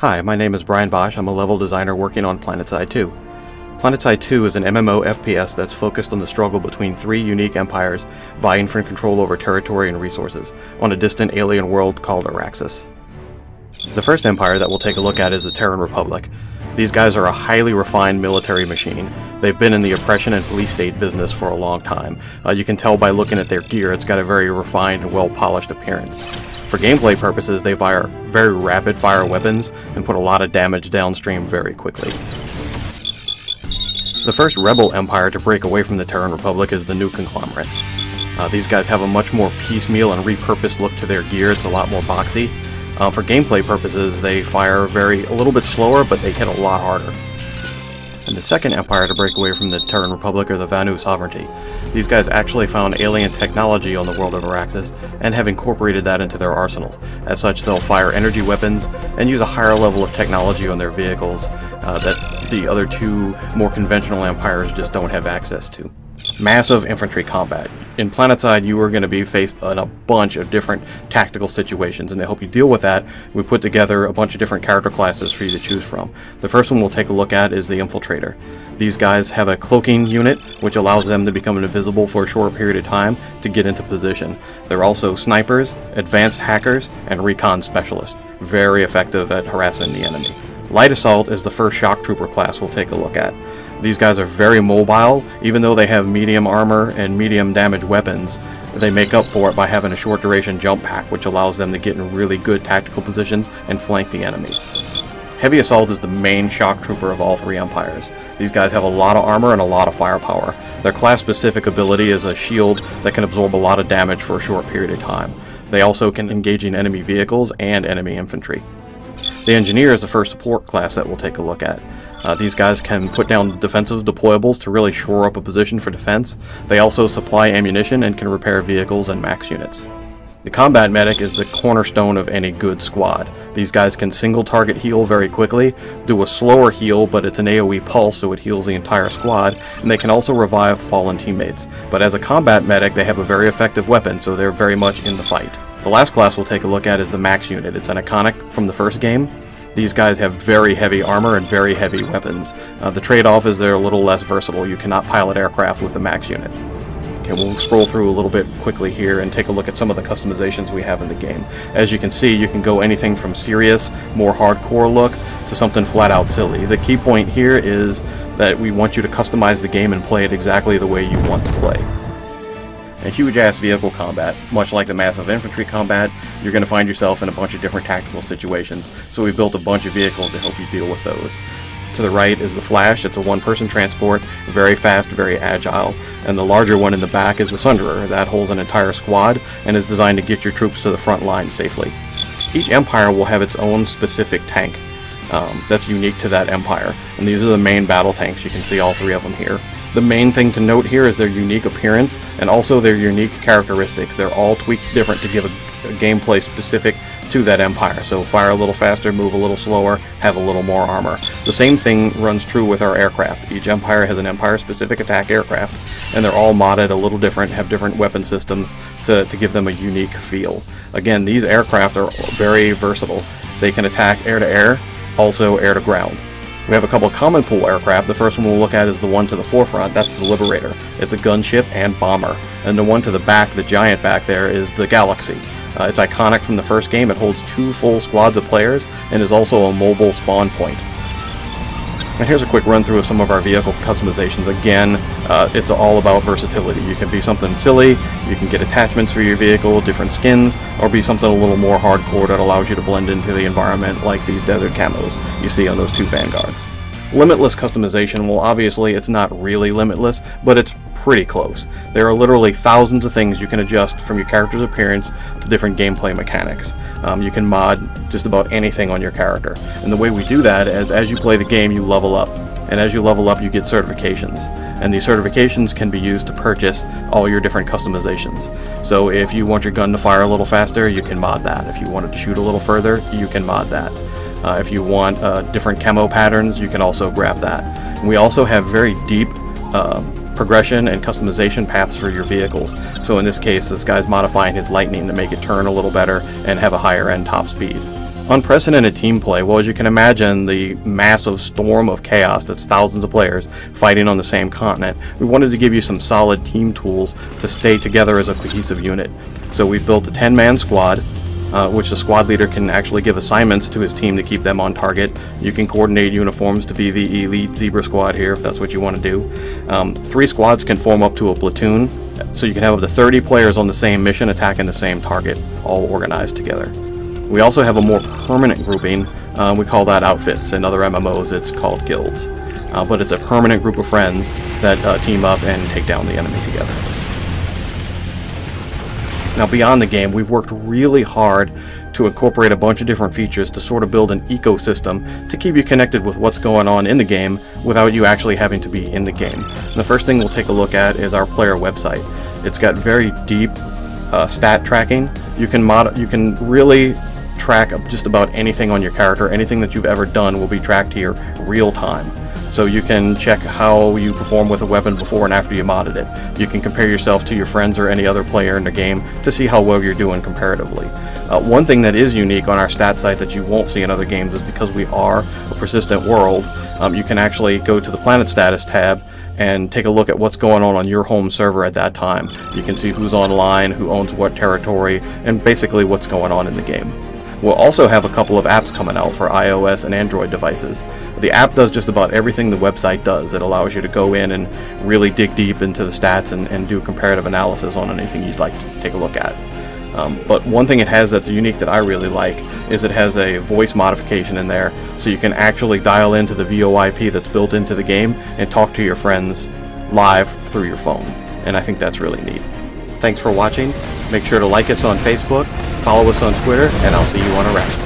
Hi, my name is Brian Bosch. I'm a level designer working on PlanetSide 2. PlanetSide 2 is an MMO FPS that's focused on the struggle between three unique empires vying for control over territory and resources on a distant alien world called Araxis. The first empire that we'll take a look at is the Terran Republic. These guys are a highly refined military machine. They've been in the oppression and police state business for a long time. You can tell by looking at their gear, it's got a very refined and well-polished appearance. For gameplay purposes, they fire very rapid-fire weapons and put a lot of damage downstream very quickly. The first rebel empire to break away from the Terran Republic is the New Conglomerate. These guys have a much more piecemeal and repurposed look to their gear. It's a lot more boxy. For gameplay purposes, they fire a little bit slower, but they hit a lot harder. And the second empire to break away from the Terran Republic are the Vanu Sovereignty. These guys actually found alien technology on the world of Araxis and have incorporated that into their arsenals. As such, they'll fire energy weapons and use a higher level of technology on their vehicles that the other two more conventional empires just don't have access to. Massive infantry combat. In PlanetSide, you are going to be faced in a bunch of different tactical situations, and to help you deal with that, we put together a bunch of different character classes for you to choose from. The first one we'll take a look at is the Infiltrator. These guys have a cloaking unit, which allows them to become invisible for a short period of time to get into position. They're also snipers, advanced hackers, and recon specialists. Very effective at harassing the enemy. Light Assault is the first shock trooper class we'll take a look at. These guys are very mobile. Even though they have medium armor and medium damage weapons, they make up for it by having a short duration jump pack, which allows them to get in really good tactical positions and flank the enemy. Heavy Assault is the main shock trooper of all three empires. These guys have a lot of armor and a lot of firepower. Their class-specific ability is a shield that can absorb a lot of damage for a short period of time. They also can engage in enemy vehicles and enemy infantry. The Engineer is the first support class that we'll take a look at. These guys can put down defensive deployables to really shore up a position for defense. They also supply ammunition and can repair vehicles and max units. The Combat Medic is the cornerstone of any good squad. These guys can single target heal very quickly, do a slower heal, but it's an AoE pulse, so it heals the entire squad, and they can also revive fallen teammates. But as a Combat Medic, they have a very effective weapon, so they're very much in the fight. The last class we'll take a look at is the Max Unit. It's an iconic from the first game. These guys have very heavy armor and very heavy weapons. The trade-off is they're a little less versatile. You cannot pilot aircraft with the Max Unit. Okay, we'll scroll through a little bit quickly here and take a look at some of the customizations we have in the game. As you can see, you can go anything from serious, more hardcore look, to something flat-out silly. The key point here is that we want you to customize the game and play it exactly the way you want to play. A huge-ass vehicle combat. Much like the massive infantry combat, you're going to find yourself in a bunch of different tactical situations, so we've built a bunch of vehicles to help you deal with those. To the right is the Flash. It's a one-person transport, very fast, very agile, and the larger one in the back is the Sunderer. That holds an entire squad and is designed to get your troops to the front line safely. Each empire will have its own specific tank that's unique to that empire, and these are the main battle tanks. You can see all three of them here. The main thing to note here is their unique appearance and also their unique characteristics. They're all tweaked different to give a gameplay specific to that empire. So fire a little faster, move a little slower, have a little more armor. The same thing runs true with our aircraft. Each empire has an empire-specific attack aircraft, and they're all modded a little different, have different weapon systems to give them a unique feel. Again, these aircraft are very versatile. They can attack air-to-air, also air-to-ground. We have a couple of common pool aircraft. The first one we'll look at is the one to the forefront. That's the Liberator. It's a gunship and bomber. And the one to the back, the giant back there, is the Galaxy. It's iconic from the first game. It holds 2 full squads of players and is also a mobile spawn point. And here's a quick run through of some of our vehicle customizations. Again, it's all about versatility. You can be something silly, you can get attachments for your vehicle, different skins, or be something a little more hardcore that allows you to blend into the environment like these desert camos you see on those 2 Vanguards. Limitless customization, well, obviously it's not really limitless, but it's pretty close. There are literally thousands of things you can adjust from your character's appearance to different gameplay mechanics. You can mod just about anything on your character. And the way we do that is as you play the game, you level up. And as you level up, you get certifications. And these certifications can be used to purchase all your different customizations. So if you want your gun to fire a little faster, you can mod that. If you want it to shoot a little further, you can mod that. If you want different camo patterns, you can also grab that. And we also have very deep progression and customization paths for your vehicles. So in this case, this guy's modifying his Lightning to make it turn a little better and have a higher end top speed. Unprecedented team play. Well, as you can imagine, the massive storm of chaos that's thousands of players fighting on the same continent, we wanted to give you some solid team tools to stay together as a cohesive unit. So we built a 10-man squad, which the squad leader can actually give assignments to his team to keep them on target. You can coordinate uniforms to be the elite Zebra squad here if that's what you want to do. 3 squads can form up to a platoon, so you can have up to 30 players on the same mission attacking the same target, all organized together. We also have a more permanent grouping. We call that outfits. In other MMOs it's called guilds. But it's a permanent group of friends that team up and take down the enemy together. Now beyond the game, we've worked really hard to incorporate a bunch of different features to sort of build an ecosystem to keep you connected with what's going on in the game without you actually having to be in the game. And the first thing we'll take a look at is our player website. It's got very deep stat tracking. You can really track just about anything on your character. Anything that you've ever done will be tracked here real time. So you can check how you perform with a weapon before and after you modded it. You can compare yourself to your friends or any other player in the game to see how well you're doing comparatively. One thing that is unique on our stat site that you won't see in other games is because we are a persistent world, you can actually go to the Planet Status tab and take a look at what's going on your home server at that time. You can see who's online, who owns what territory, and basically what's going on in the game. We'll also have a couple of apps coming out for iOS and Android devices. The app does just about everything the website does. It allows you to go in and really dig deep into the stats and do comparative analysis on anything you'd like to take a look at. But one thing it has that's unique that I really like is it has a voice modification in there, so you can actually dial into the VoIP that's built into the game and talk to your friends live through your phone. And I think that's really neat. Thanks for watching. Make sure to like us on Facebook, follow us on Twitter, and I'll see you on Arrest.